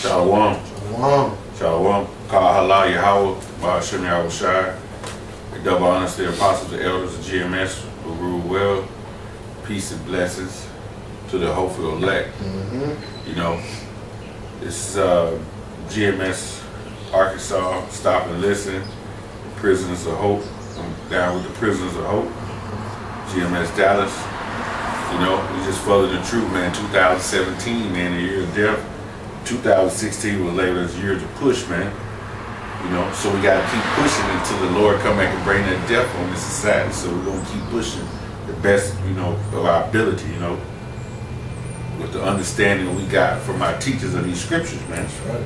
Shalom. Shalom. Shalom. Call Halal Yahweh, Ba'ashem Yahweh Shai. Double honors to the apostles, the elders of GMS who rule well. Peace and blessings to the hopeful elect. You know, it's GMS Arkansas, Stop and Listen, Prisoners of Hope. I'm down with the Prisoners of Hope. GMS Dallas. You know, we just followed the truth, man. 2017, man, the year of death. 2016 was labeled as a year to push, man. You know, so we gotta keep pushing until the Lord come back and bring that death on this society. So we're gonna keep pushing the best, you know, of our ability, you know, with the understanding we got from our teachers of these scriptures, man. That's right.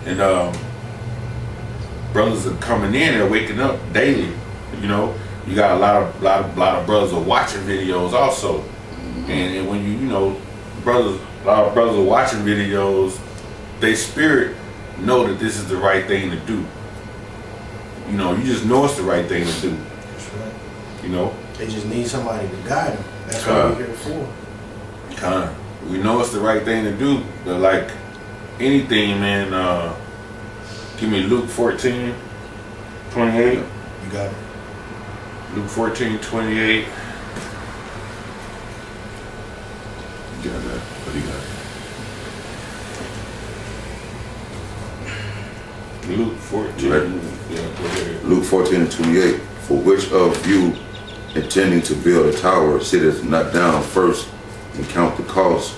And brothers are coming in, they're waking up daily. You know, you got a lot of brothers are watching videos also. And when you know, a lot of brothers are watching videos, they spirit know that this is the right thing to do. You know, you just know it's the right thing to do. That's right. You know? They just need somebody to guide them. That's what we're here for. We know it's the right thing to do, but like anything, man, give me Luke 14, 28. You got it. Luke 14, 28. You got that? What do you got? Luke 14. Right. Yeah, go ahead. Luke 14 and 28. For which of you intending to build a tower sitteth not down first and count the cost,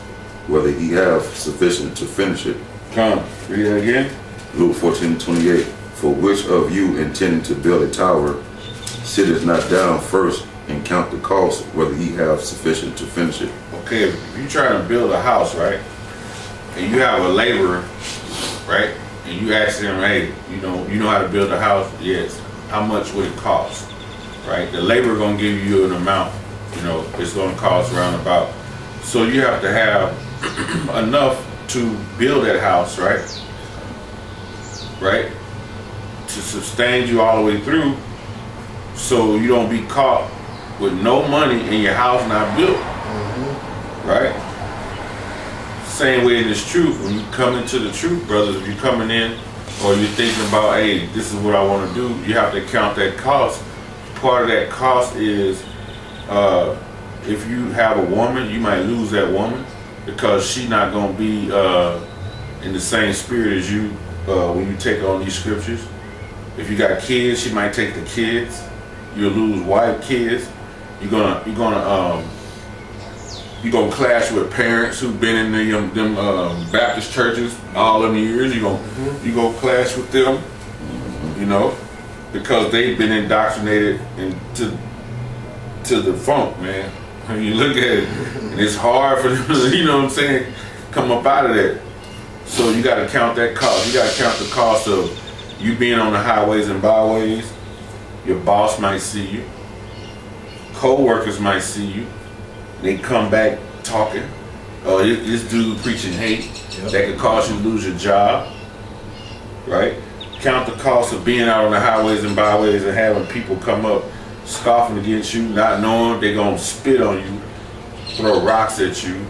whether he have sufficient to finish it? Come, read that again. Luke 14 and 28. For which of you intending to build a tower sitteth not down first and count the cost, whether he have sufficient to finish it? Okay, if you're trying to build a house, right, and you have a laborer, right, and you ask them, hey, you know how to build a house? Yes. How much would it cost? Right? The laborer gonna give you an amount. You know, it's gonna cost around about. So you have to have enough to build that house, right? Right? To sustain you all the way through, so you don't be caught with no money and your house not built. Right? Same way in this truth. When you come into the truth, brothers, if you're coming in or you're thinking about, hey, this is what I want to do, you have to count that cost. Part of that cost is if you have a woman, you might lose that woman because she's not going to be in the same spirit as you when you take on these scriptures. If you got kids, she might take the kids. You'll lose wife, kids. You're gonna clash with parents who've been in them Baptist churches all them years. You gonna clash with them, you know, because they've been indoctrinated into the funk, man. When you look at it, and it's hard for them to, you know what I'm saying, come up out of that. So you got to count that cost. You got to count the cost of you being on the highways and byways. Your boss might see you. Co-workers might see you. They come back talking. Oh, this dude preaching hate. Yep. That could cause you to lose your job. Right? Count the cost of being out on the highways and byways and having people come up scoffing against you, not knowing they're going to spit on you, throw rocks at you,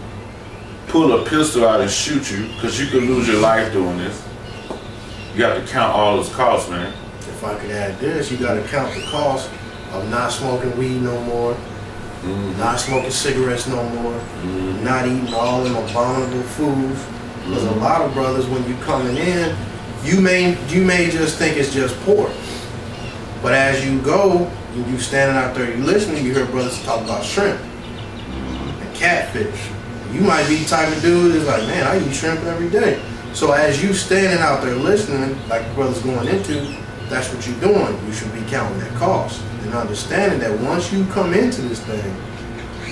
pull a pistol out and shoot you, because you could lose your life doing this. You have to count all those costs, man. If I could add this, you got to count the cost of not smoking weed no more, not smoking cigarettes no more, not eating all them abominable foods. Because a lot of brothers, when you coming in, you may just think it's just pork. But as you go, and you standing out there, you listening, you hear brothers talk about shrimp and catfish. You might be the type of dude that's like, man, I eat shrimp every day. So as you standing out there listening, like the brother's going into, that's what you're doing. You should be counting that cost and understanding that once you come into this thing,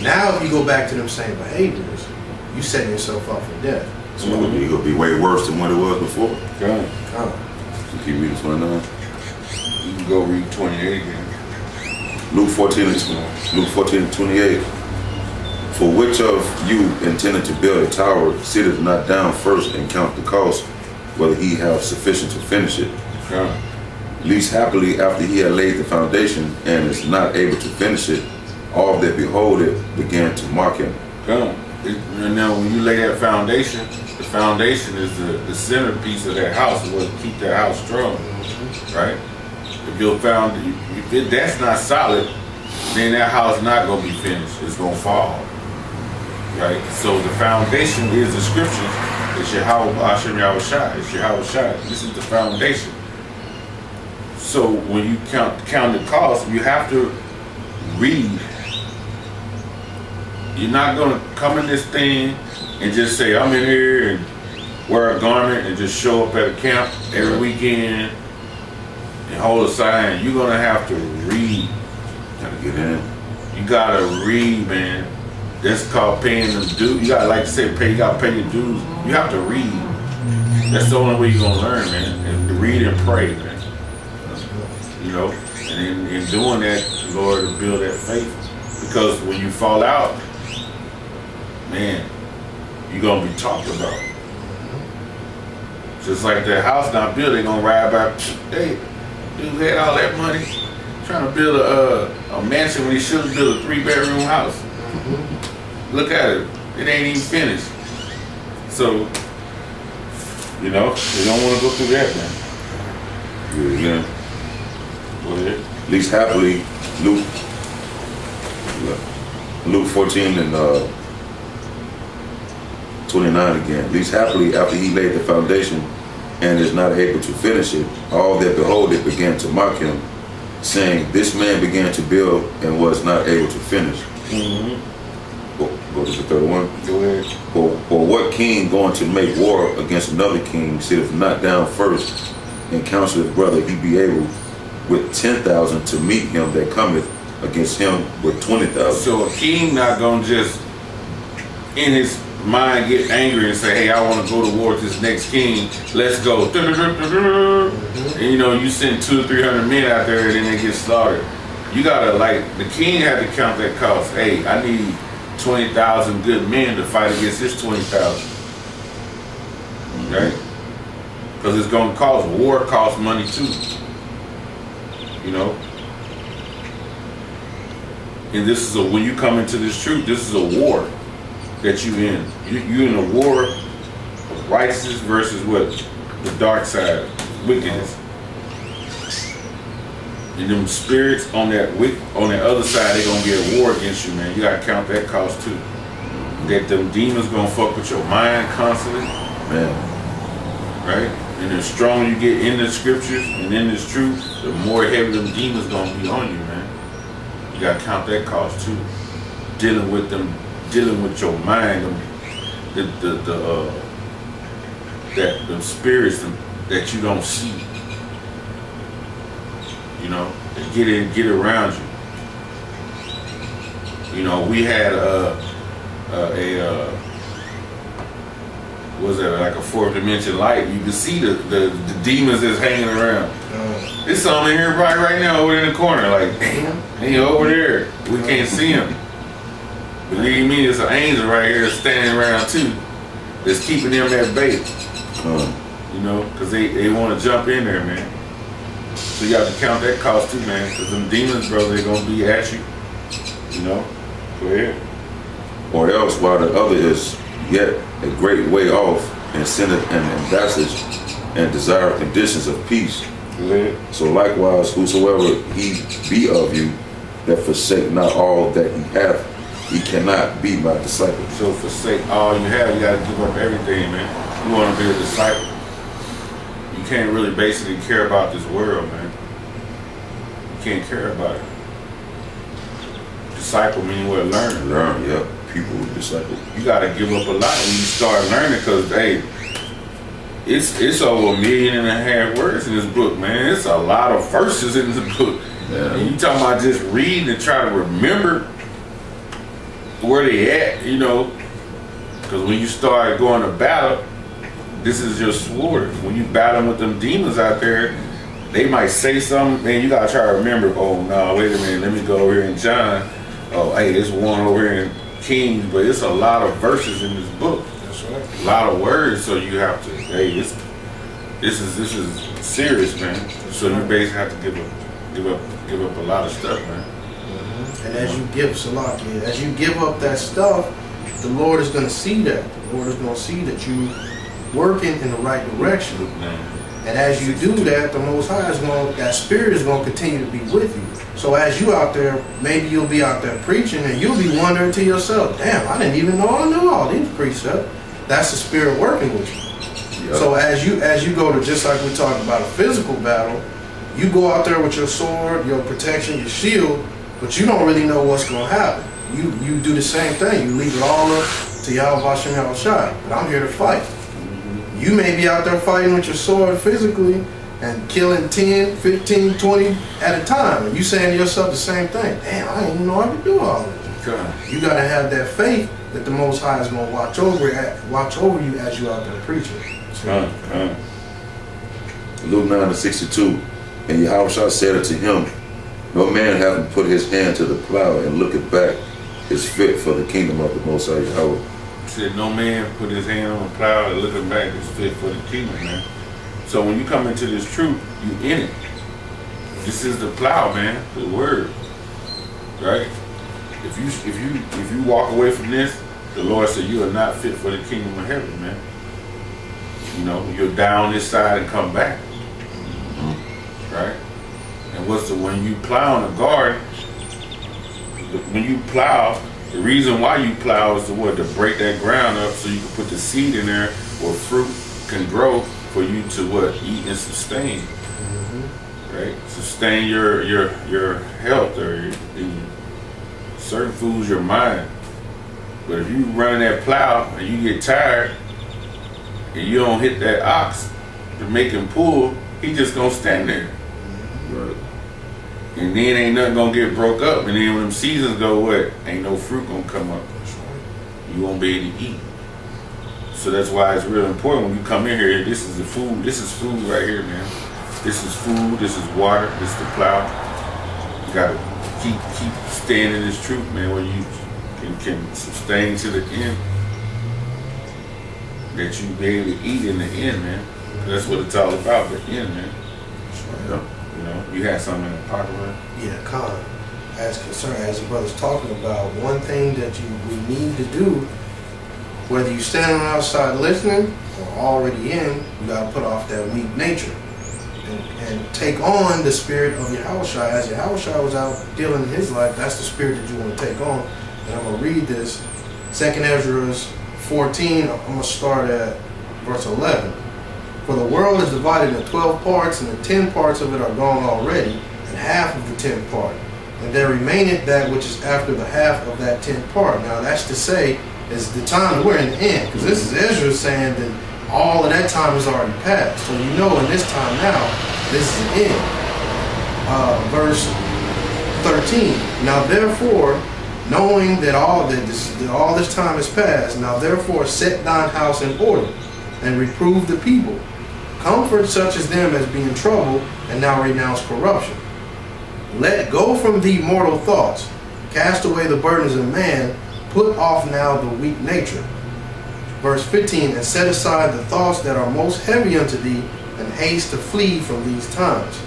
now if you go back to them same behaviors, you setting yourself up for death. So you're going to be way worse than what it was before. Come. So keep reading 29. You can go read 28 again. Luke 14 and 28. For which of you intending to build a tower sitteth not down first and count the cost, whether he have sufficient to finish it? Come. Least happily after he had laid the foundation and is not able to finish it, all that behold it began to mock him. Come. And now when you lay that foundation, the foundation is the centerpiece of that house, is what keep that house strong, right? If your if that's not solid, then that house not gonna be finished. It's gonna fall, right? So the foundation is the scriptures. It's Yahweh Hashem Yahushai. It's Yahweh Shai. This is the foundation. So when you count the cost, you have to read. You're not gonna come in this thing and just say, I'm in here and wear a garment and just show up at a camp every weekend and hold a sign. You're gonna have to read. Gotta get in. You gotta read, man. That's called paying them dues. You gotta, like to say, you gotta pay your dues. You have to read. That's the only way you're gonna learn, man. And to read and pray, man. You know, and in doing that, the Lord will build that faith. Because when you fall out, man, you're gonna be talked about. Just like that house not built, they gonna ride by. Hey, dude had all that money trying to build a mansion when he should have built a 3-bedroom house. Look at it, it ain't even finished. So, you know, they don't want to go through that, man. Yeah. Go ahead. Least happily, Luke 14 and 29 again. Least happily, after he laid the foundation and is not able to finish it, all that behold it began to mock him, saying, this man began to build and was not able to finish. Go to the third one. Go ahead. Or what king going to make war against another king sitteth not down first and counsel his brother he be able with 10,000 to meet him that cometh against him with 20,000. So a king not gonna just in his mind get angry and say, hey, I want to go to war with this next king, let's go. And you know, you send 200 or 300 men out there and then they get slaughtered. You gotta, like, the king had to count that cost. Hey, I need 20,000 good men to fight against this 20,000. Right? Because it's gonna cost, war costs money too. You know? And this is when you come into this truth, this is a war that you in. You in a war of righteousness versus what? The dark side, wickedness. And them spirits on that other side, they're gonna be at war against you, man. You gotta count that cost too. That them demons gonna fuck with your mind constantly. Man. Right? And the stronger you get in the scriptures and in this truth, the more heavy them demons gonna be on you, man. You gotta count that cost too. Dealing with your mind, the spirits that you don't see. You know, get around you. You know, we had was that like a fourth dimension light? You can see the demons that's hanging around. There's some in here right now over in the corner, like damn, he over there. We can't see him. Believe me, there's an angel right here standing around too, that's keeping them at bay. You know, because they want to jump in there, man. So you have to count that cost too, man, because them demons, brother, they're going to be at you. You know? Go ahead. Or else while the other is yet a great way off and sinneth and ambassadors and desire conditions of peace. Go ahead. So likewise, whosoever he be of you that forsake not all that he hath, he cannot be my disciple. So forsake all you have, you got to give up everything, man. You want to be a disciple. You can't really basically care about this world, man. You can't care about it. Disciple meaning what? Learn. Learn, yeah. People disciple. You got to give up a lot when you start learning, because, hey, it's over 1.5 million words in this book, man. It's a lot of verses in this book. Yeah. And you talking about just reading and try to remember where they at, you know, because when you start going to battle, this is your sword. When you battle with them demons out there, they might say something, and you gotta try to remember, oh no, wait a minute, let me go over here in John. Oh, hey, there's one over here in Kings, but it's a lot of verses in this book. That's right. A lot of words, so you have to, hey, this is serious, man. So you basically have to give up a lot of stuff, man. And as you give, Salaki, as you give up that stuff, the Lord is going to see that. The Lord is going to see that you working in the right direction. And as you do that, the Most High is going, that Spirit is going to continue to be with you. So as you out there, maybe you'll be out there preaching and you'll be wondering to yourself, damn, I didn't even know I knew all these precepts. That's the Spirit working with you. Yep. So as you go to, just like we talked about a physical battle, you go out there with your sword, your protection, your shield, but you don't really know what's going to happen. You do the same thing. You leave it all up to Yahweh Shem Yahushai. But I'm here to fight. You may be out there fighting with your sword physically and killing 10, 15, 20 at a time. And you saying to yourself the same thing. Damn, I didn't even know I could do all this. Okay. You got to have that faith that the Most High is going to watch over you as you out there preaching. Luke 9:62, and Yahushua said unto him, no man having put his hand to the plow and looketh back is fit for the kingdom of the Most High Yahweh. Said no man put his hand on the plow and looking back is fit for the kingdom, man. So when you come into this truth, you in it. This is the plow, man, the word. Right? If you walk away from this, the Lord said you are not fit for the kingdom of heaven, man. You know, you're down this side and come back. Right? And when you plow in a garden, when you plow, the reason why you plow is to break that ground up so you can put the seed in there where fruit can grow for you to eat and sustain. Right? Sustain your health or certain foods, your mind. But if you run that plow and you get tired and you don't hit that ox to make him pull, he just gonna stand there. Right. And then ain't nothing gonna get broke up. And then when them seasons go, ain't no fruit gonna come up. You won't be able to eat. So that's why it's real important when you come in here. This is the food. This is food right here, man. This is food. This is water. This is the plow. You gotta keep staying in this truth, man, where you can sustain to the end. That you be able to eat in the end, man. That's what it's all about, the end, man. Yeah. You know, you had something in the pocket, man? Yeah, Con. As the brother's talking about, one thing that we need to do, whether you standing outside listening or already in, you gotta put off that weak nature and take on the spirit of Yahushua. As Yahushua was out dealing in his life, that's the spirit that you want to take on. And I'm gonna read this, 2nd Ezra 14. I'm gonna start at verse 11. For the world is divided into 12 parts, and the 10 parts of it are gone already, and half of the 10th part. And there remaineth that which is after the half of that 10th part. Now that's to say, it's the time that we're in the end, because this is Ezra saying that all of that time is already passed. So you know in this time now, this is the end. Verse 13. Now therefore, knowing that all this time is past, now therefore set thine house in order, and reprove the people. Comfort such as them as be in trouble, and now renounce corruption. Let go from thee mortal thoughts. Cast away the burdens of man. Put off now the weak nature. Verse 15, and set aside the thoughts that are most heavy unto thee, and haste to flee from these times.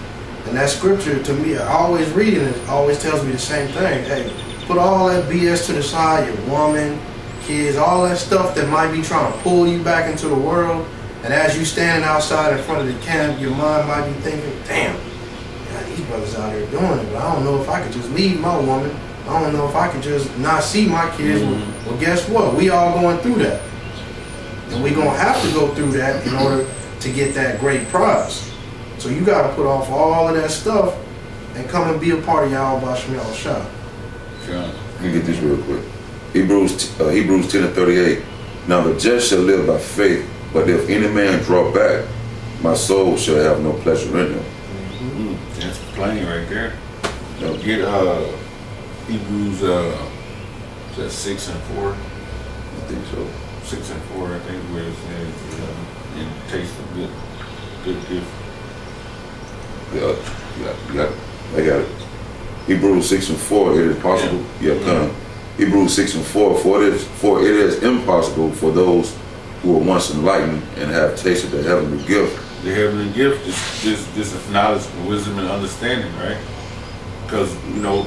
And that scripture, to me, I always read it, it always tells me the same thing. Hey, put all that BS to the side, your woman, kids, all that stuff that might be trying to pull you back into the world. And as you standing outside in front of the camp, your mind might be thinking, damn, these brothers out here doing it, but I don't know if I could just leave my woman. I don't know if I could just not see my kids. Well, guess what? We all going through that. And we're going to have to go through that in order to get that great prize. So you got to put off all of that stuff and come and be a part of Yahweh Shem Yahushua. Let me get this real quick. Hebrews 10:38. Now the just shall live by faith, but if any man draw back, my soul shall have no pleasure in him. That's plain right there. Now get Hebrews 6 and 4. I think so. 6 and 4, I think, where it says, and taste of good gift. Yeah, I got it. Hebrews 6 and 4, it is possible. Come. Hebrews 6 and 4, for it is impossible for those who were once enlightened and have tasted the heavenly gift. The heavenly gift is this knowledge, wisdom, and understanding, right? Because,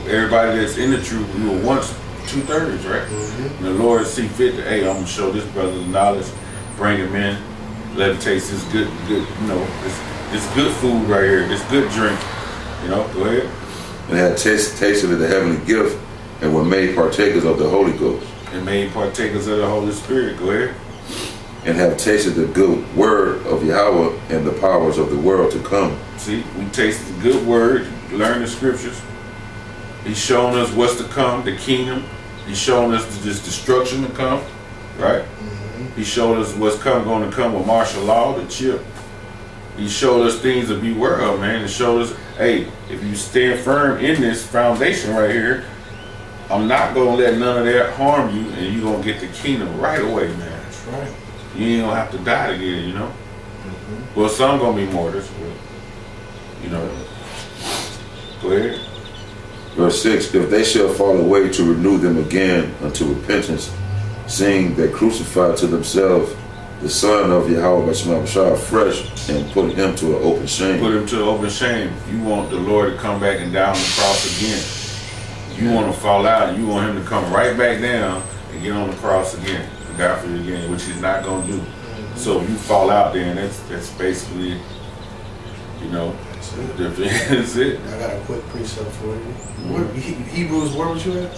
everybody that's in the truth, we were once 2/3, right? Mm-hmm. And the Lord see fit to, hey, I'm gonna show this brother the knowledge, bring him in, let him taste this good, this good food right here, this good drink. Go ahead. And had tasted of the heavenly gift and were made partakers of the Holy Ghost. And made partakers of the Holy Spirit. Go ahead. And have tasted the good word of Yahweh and the powers of the world to come. See, we tasted the good word, learn the scriptures. He's showing us what's to come, the kingdom. He's showing us this destruction to come, right? Mm-hmm. He showed us what's going to come with martial law, the chip. He showed us things to beware of, man. He showed us, hey, if you stand firm in this foundation right here, I'm not going to let none of that harm you, and you're going to get the kingdom right away, man. That's right. You ain't going to have to die to get it, Mm-hmm. Well, some going to be martyrs, but, Go ahead. Verse 6, if they shall fall away, to renew them again unto repentance, seeing they crucified to themselves the Son of Yahweh Bashar fresh, and put him to an open shame. Put him to open shame. You want the Lord to come back and die on the cross again. You want to fall out, and you want him to come right back down and get on the cross again, and die for you again, which he's not going to do. Mm-hmm. So if you fall out, then that's basically, That's it. that's it. I got a quick precept for you. Hebrews, where was you at?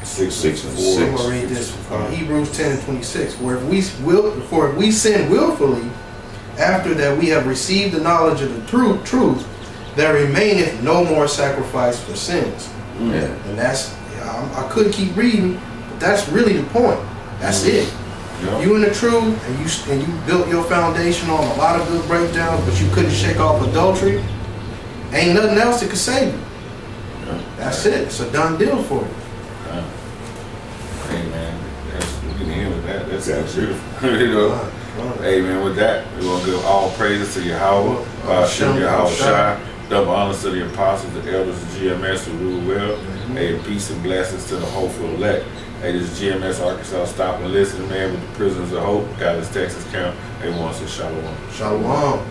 6 and Four. I'm 6. gonna read this. Hebrews 10 and 26. For if we sin willfully, after that we have received the knowledge of the truth, there remaineth no more sacrifice for sins. Yeah. And that's, I could keep reading, but that's really the point. That's it. Yeah. You in the truth, and you built your foundation on a lot of good breakdowns, but you couldn't shake off adultery. Ain't nothing else that could save you. Yeah. That's it. It's a done deal for you. Hey man, we can end with that. That's Gotcha. beautiful. Right. Hey man, with that, we're gonna give all praises to Yahweh, Shem Yahweh Shai, double honors to the apostles, the elders, the GMS who rule well. Hey, peace and blessings to the hopeful elect. Hey, this is GMS Arkansas. Stop and listen, man, with the prisoners of hope, Dallas, Texas camp. Hey, once in Shalom. Shalom.